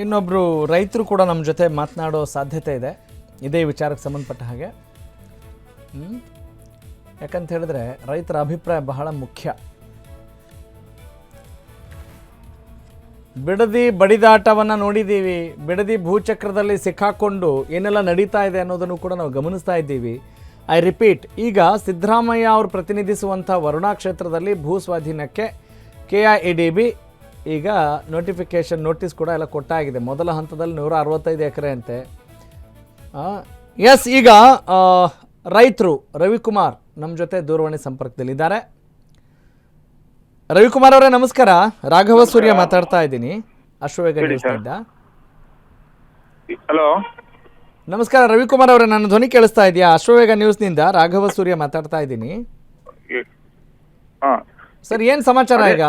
ಇನ್ನೊಬ್ಬರು ರೈತರು ಕೂಡ ನಮ್ಮ ಜೊತೆ ಮಾತನಾಡೋ ಸಾಧ್ಯತೆ ಇದೆ ಇದೇ ವಿಚಾರಕ್ಕೆ ಸಂಬಂಧಪಟ್ಟ ಹಾಗೆ. ಯಾಕಂತ ಹೇಳಿದ್ರೆ ರೈತರ ಅಭಿಪ್ರಾಯ ಬಹಳ ಮುಖ್ಯ. ಬಿಡದಿ ಬಡಿದಾಟವನ್ನು ನೋಡಿದ್ದೀವಿ. ಬಿಡದಿ ಭೂಚಕ್ರದಲ್ಲಿ ಸಿಕ್ಕಾಕೊಂಡು ಏನೆಲ್ಲ ನಡೀತಾ ಇದೆ ಅನ್ನೋದನ್ನು ಕೂಡ ನಾವು ಗಮನಿಸ್ತಾ ಇದ್ದೀವಿ. ಐ ರಿಪೀಟ್, ಈಗ ಸಿದ್ದರಾಮಯ್ಯ ಅವರು ಪ್ರತಿನಿಧಿಸುವಂಥ ವರುಣಾ ಕ್ಷೇತ್ರದಲ್ಲಿ ಭೂ ಸ್ವಾಧೀನಕ್ಕೆ KIADB ಈಗ ನೋಟಿಸ್ ಕೂಡ ಎಲ್ಲ ಕೊಟ್ಟಾಗಿದೆ. ಮೊದಲ ಹಂತದಲ್ಲಿ 165 ಎಕರೆ ಅಂತೆ. ಎಸ್, ಈಗ ರೈತರು ರವಿಕುಮಾರ್ ನಮ್ಮ ಜೊತೆ ದೂರವಾಣಿ ಸಂಪರ್ಕದಲ್ಲಿದ್ದಾರೆ. ರವಿಕುಮಾರ್ ಅವರೇ ನಮಸ್ಕಾರ. ರಾಘವ ಸೂರ್ಯ ಮಾತಾಡ್ತಾ ಇದ್ದೀನಿ, ಅಶ್ವವೇಗ ನ್ಯೂಸ್ನಿಂದ. ಹಲೋ, ನಮಸ್ಕಾರ ರವಿಕುಮಾರ್ ಅವರೇ, ನನ್ನ ಧ್ವನಿ ಕೇಳಿಸ್ತಾ ಇದೆಯಾ? ಅಶ್ವವೇಗ ನ್ಯೂಸ್ನಿಂದ ರಾಘವ ಸೂರ್ಯ ಮಾತಾಡ್ತಾ ಇದ್ದೀನಿ. ಸರ್, ಏನ್ ಸಮಾಚಾರ? ಈಗ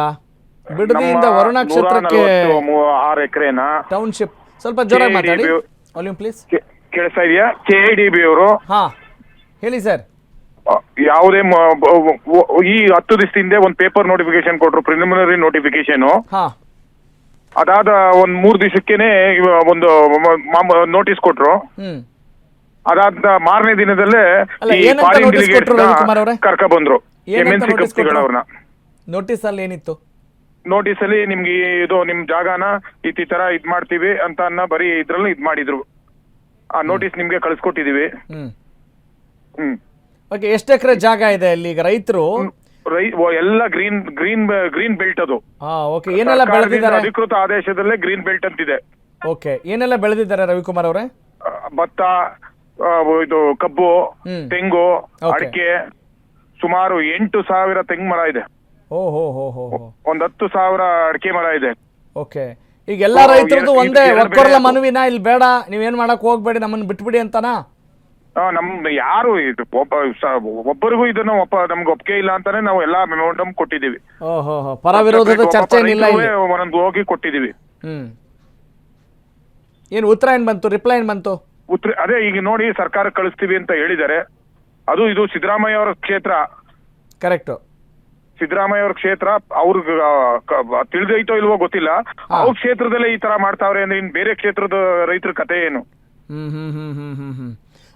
ಬಿಡದಿಯಿಂದ ವರುಣಾ ಕ್ಷೇತ್ರಕ್ಕೆ 6 ಎಕರೆನ ಟೌನ್ಶಿಪ್, ಸ್ವಲ್ಪ ಜೋರಾಗಿ ಮಾತಾಡಿ, ವಾಲ್ಯೂಮ್ ಪ್ಲೀಸ್. ಕೇಳಿಸ್ತಾ ಇದೆಯಾ? KIADB ಅವರು ಹೇಳಿ ಸರ್. ಯಾವುದೇ ಈ 10 ದಿವಸದಿಂದ ಒಂದು ಪೇಪರ್ ನೋಟಿಫಿಕೇಶನ್ ಕೊಟ್ರು, ಪ್ರಿಲಿಮಿನರಿ ನೋಟಿಫಿಕೇಶನ್. ಅದಾದ ಒಂದ್ 3 ದಿವಸಕ್ಕೇನೆ ಒಂದು ನೋಟಿಸ್ ಕೊಟ್ರು. ಅದಾದ ಮಾರನೇ ದಿನದಲ್ಲೇ ಕರ್ಕ ಬಂದ್ರು MNC ಕಂಪನಿಗಳವ್ರನ್ನ. ನೋಟಿಸ್ ಅಲ್ಲಿ ಏನಿತ್ತು? ನೋಟಿಸ್ ಅಲ್ಲಿ ನಿಮ್ಗೆ ಇದು ನಿಮ್ ಜಾಗನ ಈ ತರ ಇದ್ ಮಾಡ್ತೀವಿ ಅಂತ ಬರೀ ಇದ್ರಲ್ಲಿ ಇದ್ ಮಾಡಿದ್ರು. ಆ ನೋಟಿಸ್ ನಿಮ್ಗೆ ಕಳ್ಸಿಕೊಟ್ಟಿದೀವಿ. ಓಕೆ, ಎಷ್ಟು ಎಕರೆ ಜಾಗ ಇದೆ ಅಲ್ಲಿ? ಈಗ ರೈತರು ಎಲ್ಲ ಗ್ರೀನ್ ಬೆಲ್ಟ್ ಅದು. ಓಕೆ, ಏನೆಲ್ಲ ಬೆಳೆದಿದ್ದಾರೆ? ಅಧಿಕೃತ ಆದೇಶದಲ್ಲೇ ಗ್ರೀನ್ ಬೆಲ್ಟ್ ಅಂತಿದೆ. ಓಕೆ, ಏನೆಲ್ಲ ಬೆಳೆದಿದ್ದಾರೆ ರವಿಕುಮಾರ್ ಅವರೇ? ಭತ್ತ, ಇದು ಕಬ್ಬು, ತೆಂಗು, ಅಡಿಕೆ, ಸುಮಾರು 8,000 ತೆಂಗು ಮರ ಇದೆ. ಒಂದ್ 10,000 ಅಡಿಕೆ ಮರ ಇದೆ. ಓಕೆ, ಈಗ ಎಲ್ಲಾ ರೈತರದ್ದು ಒಂದೇ ಒಕ್ಕೊರಲ ಮನವಿನ, ಇಲ್ಲಿ ಬೇಡ ನೀವೇನ್ ಮಾಡಕ್ ಹೋಗ್ಬೇಡಿ, ನಮ್ಮನ್ನ ಬಿಟ್ಬಿಡಿ ಅಂತಾನಾ? ನಮ್ದು ಯಾರು ಒಬ್ಬರಿಗೂ ಇದನ್ನ ನಮ್ಗೆ ಒಪ್ಪಿಗೆ ಇಲ್ಲ ಅಂತಾನೆ ನಾವು ಎಲ್ಲಾ ಮೆಮೊರಂಡಮ್ ಕೊಟ್ಟಿದೀವಿ. ಪರ ವಿರೋಧದ ಚರ್ಚೆ ಏನಿಲ್ಲ, ಒಂದೊಂದು ಹೋಗಿ ಕೊಟ್ಟಿದೀವಿ. ಏನು ಉತ್ತರ ಏನ್ ಬಂತು? ರಿಪ್ಲೈ ಏನ್ ಬಂತು? ಅದೇ ಈಗ ನೋಡಿ, ಸರ್ಕಾರ ಕಳಿಸ್ತೀವಿ ಅಂತ ಹೇಳಿದ್ದಾರೆ. ಇದು ಸಿದ್ದರಾಮಯ್ಯ ಅವರ ಕ್ಷೇತ್ರ. ಕರೆಕ್ಟ್, ಸಿದ್ದರಾಮಯ್ಯ ಅವ್ರ ಕ್ಷೇತ್ರ. ಅವ್ರಿಗೆ ತಿಳಿದೈತೋ ಇಲ್ವೋ ಗೊತ್ತಿಲ್ಲ, ಅವ್ರ ಕ್ಷೇತ್ರದಲ್ಲೇ ಈ ತರ ಮಾಡ್ತಾವ್ರೆ ಅಂದ್ರೆ ಇನ್ ಬೇರೆ ಕ್ಷೇತ್ರದ ರೈತರ ಕತೆ ಏನು?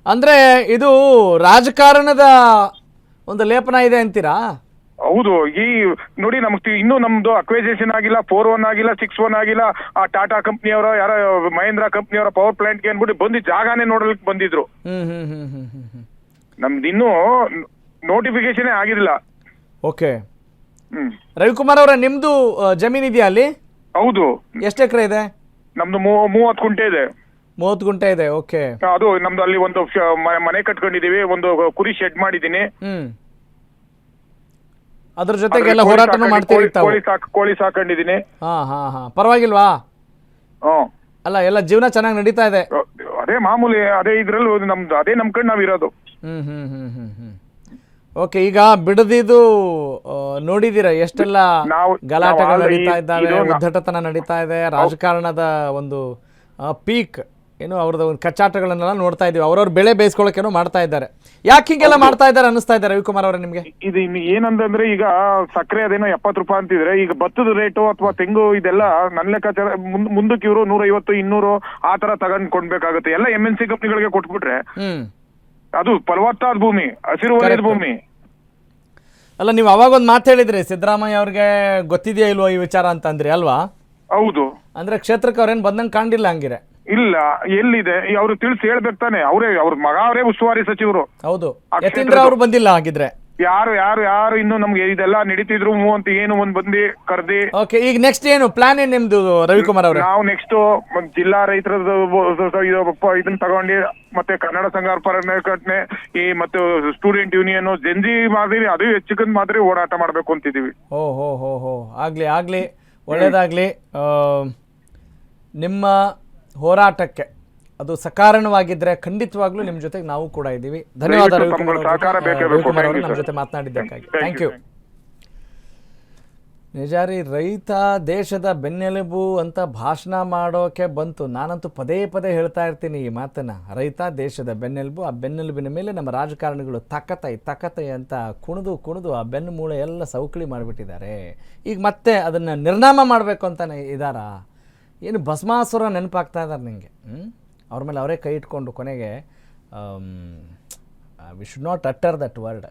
ಅಂದ್ರೆ ಇದು ರಾಜಕಾರಣದ ಒಂದು ಲೇಪನ ಇದೆ ಅಂತೀರಾ? ಹೌದು. ಈ ನೋಡಿ, ಇನ್ನೂ ನಮ್ದು ಅಕ್ವೈಸೇಷನ್ ಆಗಿಲ್ಲ, 4-1 ಆಗಿಲ್ಲ, 6-1 ಆಗಿಲ್ಲ. ಆ ಟಾಟಾ ಕಂಪ್ನಿಯವರ ಯಾರ ಮಹೇಂದ್ರ ಕಂಪ್ನಿಯವರ ಪವರ್ ಪ್ಲಾಂಟ್ಗೆ ಅನ್ಬಿಟ್ಟು ಬಂದು ಜಾಗಾನೇ ನೋಡಲಿಕ್ಕೆ ಬಂದಿದ್ರು. ನಮ್ದು ಇನ್ನೂ ನೋಟಿಫಿಕೇಶನ್ ಆಗಿದಿಲ್ಲ. ಓಕೆ, ರವಿಕುಮಾರ್ ಅವರ ನಿಮ್ದು ಜಮೀನ್ ಇದೆಯಾ ಅಲ್ಲಿ? ಹೌದು. ಎಷ್ಟು ಎಕರೆ ಇದೆ? ನಮ್ದು 30 ಗುಂಟೆ ಇದೆ. 30 ಗುಂಟೆ ಇದೆ. ಓಕೆ, ಅದು ನಮ್ದು ಅಲ್ಲಿ ಒಂದು ಮನೆ ಕಟ್ಕೊಂಡಿದೀವಿ, ಒಂದು ಕುರಿ ಶೆಡ್ ಮಾಡಿದೀನಿ. ಅದ್ರ ಜೊತೆಗೆಲ್ಲ ಹೋರಾಟನೂ ಮಾಡ್ತೀವಿ. ಕೋಳಿ ಸಾಕೊಂಡಿದೀನಿ. ಪರವಾಗಿಲ್ವಾ? ಅಲ್ಲ, ಎಲ್ಲ ಜೀವನ ಚೆನ್ನಾಗಿ ನಡೀತಾ ಇದೆ. ಅದೇ ಮಾಮೂಲಿ, ಅದೇ ಇದ್ರಲ್ಲಿ ನಮ್ದು ಅದೇ ನಂಬ್ಕೊಂಡು ನಾವಿರೋದು. ಓಕೆ, ಈಗ ಬಿಡದಿದು ನೋಡಿದೀರ ಎಷ್ಟೆಲ್ಲ ಗಲಾಟೆಗಳು ನಡೀತಾ ಇದ್ದಾವೆ, ಉದ್ದಟತನ ನಡೀತಾ ಇದೆ, ರಾಜಕಾರಣದ ಒಂದು ಪೀಕ್ ಏನು ಅವ್ರದ್ದು ಒಂದು ಕಚ್ಚಾಟಗಳನ್ನೆಲ್ಲ ನೋಡ್ತಾ ಇದೀವಿ. ಅವ್ರವ್ರ ಬೆಳೆ ಬೇಯಿಸ್ಕೊಳ್ಳೋಕೇನೋ ಮಾಡ್ತಾ ಇದ್ದಾರೆ. ಯಾಕೆ ಹಿಂಗೆಲ್ಲ ಮಾಡ್ತಾ ಇದ್ದಾರೆ ಅನ್ನಿಸ್ತಾ ಇದೆ ರವಿಕುಮಾರ್ ಅವರೇ ನಿಮ್ಗೆ? ಇದು ಏನಂದ್ರೆ, ಈಗ ಸಕ್ಕರೆ ಅದೇನೋ 70 ರೂಪಾಯಿ ಅಂತಿದ್ರೆ, ಈಗ ಭತ್ತದ ರೇಟು ಅಥವಾ ತೆಂಗು ಇದೆಲ್ಲ ನನ್ನ ಲೆಕ್ಕಾಚಾರ ಮುಂದಕ್ಕೆ ಇವರು 150, 200 ಆ ತರ ತಗೊಂಡ್ ಕೊಡ್ಬೇಕಾಗುತ್ತೆ. ಎಲ್ಲ MNC ಕಂಪ್ನಿಗಳಿಗೆ ಕೊಟ್ಬಿಟ್ರೆ ಅದು ಫಲವತ್ತಾದ ಭೂಮಿ, ಹಸಿರು ವಲಯದ ಭೂಮಿ. ಅಲ್ಲ, ನೀವು ಅವಾಗ ಒಂದು ಮಾತು ಹೇಳಿದ್ರಿ, ಸಿದ್ದರಾಮಯ್ಯ ಅವ್ರಿಗೆ ಗೊತ್ತಿದೆಯಾ ಇಲ್ವೋ ಈ ವಿಚಾರ ಅಂತ ಅಂದ್ರಿ ಅಲ್ವಾ? ಹೌದು. ಅಂದ್ರೆ ಕ್ಷೇತ್ರಕ್ಕೆ ಅವ್ರೇನ್ ಬಂದಂಗೆ ಕಾಣಿಲ್ಲ ಹಂಗಿರೆ? ಇಲ್ಲ, ಎಲ್ಲಿದೆ ಅವ್ರು ತಿಳಿಸಿ ಹೇಳ್ಬೇಕು ತಾನೆ. ಅವ್ರ ಮಗ ಅವರೇ ಉಸ್ತುವಾರಿ ಸಚಿವರು. ಹೌದು, ಯತೀಂದ್ರ ಅವರು ಬಂದಿಲ್ಲ ಹಾಗಿದ್ರೆ? ಯಾರು ಇನ್ನು ನಮ್ಗೆ ಇದೆಲ್ಲ ನಡೀತಿದ್ರು ಅಂತ ಏನು ಒಂದ್ ಬಂದಿ ಕರ್ದಿ. ಓಕೆ, ಈಗ ನೆಕ್ಸ್ಟ್ ಏನು ಪ್ಲಾನ್ ಏನ್ ನಿಮ್ದು ರವಿಕುಮಾರ್ ಅವ್ರೆ? ನಾವು ನೆಕ್ಸ್ಟ್ ಜಿಲ್ಲಾ ರೈತರದ್ದು ಇದನ್ನ ತಗೊಂಡು ಮತ್ತೆ ಕನ್ನಡ ಸಂಘ ಸಂಘಟನೆ ಈ ಮತ್ತೆ ಸ್ಟೂಡೆಂಟ್ ಯೂನಿಯನ್ ಜೆನ್ಜಿ ಮಾದರಿ, ಅದು ಹೆಚ್ಚಿಕಂದ್ ಮಾದರಿ ಹೋರಾಟ ಮಾಡ್ಬೇಕು ಅಂತಿದೀವಿ. ಆಗ್ಲಿ ಒಳ್ಳೇದಾಗ್ಲಿ. ನಿಮ್ಮ ಹೋರಾಟಕ್ಕೆ ಅದು ಸಕಾರಣವಾಗಿದ್ರೆ ಖಂಡಿತವಾಗ್ಲೂ ನಿಮ್ಮ ಜೊತೆಗೆ ನಾವು ಕೂಡ ಇದ್ದೀವಿ. ಧನ್ಯವಾದ ರವಿಕುಮಾರ್ ಅವರು ನಮ್ಮ ಜೊತೆ ಮಾತನಾಡಿದ್ದಕ್ಕಾಗಿ. Thank you. ನಿಜಾರಿ, ರೈತ ದೇಶದ ಬೆನ್ನೆಲುಬು ಅಂತ ಭಾಷಣ ಮಾಡೋಕೆ ಬಂತು. ನಾನಂತೂ ಪದೇ ಪದೇ ಹೇಳ್ತಾ ಇರ್ತೀನಿ ಈ ಮಾತನ್ನು. ರೈತ ದೇಶದ ಬೆನ್ನೆಲುಬು. ಆ ಬೆನ್ನೆಲುಬಿನ ಮೇಲೆ ನಮ್ಮ ರಾಜಕಾರಣಿಗಳು ತಕತೈ ಅಂತ ಕುಣಿದು ಆ ಬೆನ್ನು ಮೂಳೆ ಎಲ್ಲ ಸೌಕಳಿ ಮಾಡಿಬಿಟ್ಟಿದ್ದಾರೆ. ಈಗ ಮತ್ತೆ ಅದನ್ನು ನಿರ್ನಾಮ ಮಾಡಬೇಕು ಅಂತಾನೆ ಇದ್ದಾರಾ? ಏನು ಭಸ್ಮಾಸುರ ನೆನಪಾಗ್ತಾ ಇದ್ದಾರೆ ನಿಮಗೆ. ಅವ್ರ ಮೇಲೆ ಅವರೇ ಕೈ ಇಟ್ಕೊಂಡು ಕೊನೆಗೆ we should not utter that word.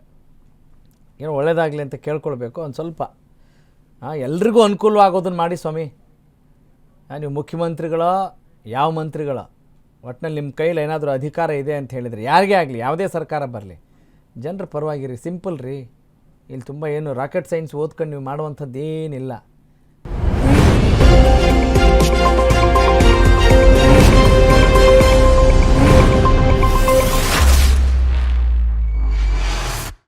ಏನೋ ಒಳ್ಳೇದಾಗಲಿ ಅಂತ ಕೇಳ್ಕೊಳ್ಬೇಕು. ಒಂದು ಸ್ವಲ್ಪ ಎಲ್ರಿಗೂ ಅನುಕೂಲವಾಗೋದನ್ನು ಮಾಡಿ ಸ್ವಾಮಿ. ನೀವು ಮುಖ್ಯಮಂತ್ರಿಗಳ ಯಾವ ಮಂತ್ರಿಗಳ ಒಟ್ಟಿನಲ್ಲಿ ನಿಮ್ಮ ಕೈಲಿ ಏನಾದರೂ ಅಧಿಕಾರ ಇದೆ ಅಂತ ಹೇಳಿದರೆ ಯಾರಿಗೇ ಆಗಲಿ, ಯಾವುದೇ ಸರ್ಕಾರ ಬರಲಿ, ಜನರ ಪರವಾಗಿರಿ. ಸಿಂಪಲ್ ರೀ. ಇಲ್ಲಿ ತುಂಬ ಏನು ರಾಕೆಟ್ ಸೈನ್ಸ್ ಓದ್ಕೊಂಡು ನೀವು ಮಾಡುವಂಥದ್ದು ಏನಿಲ್ಲ.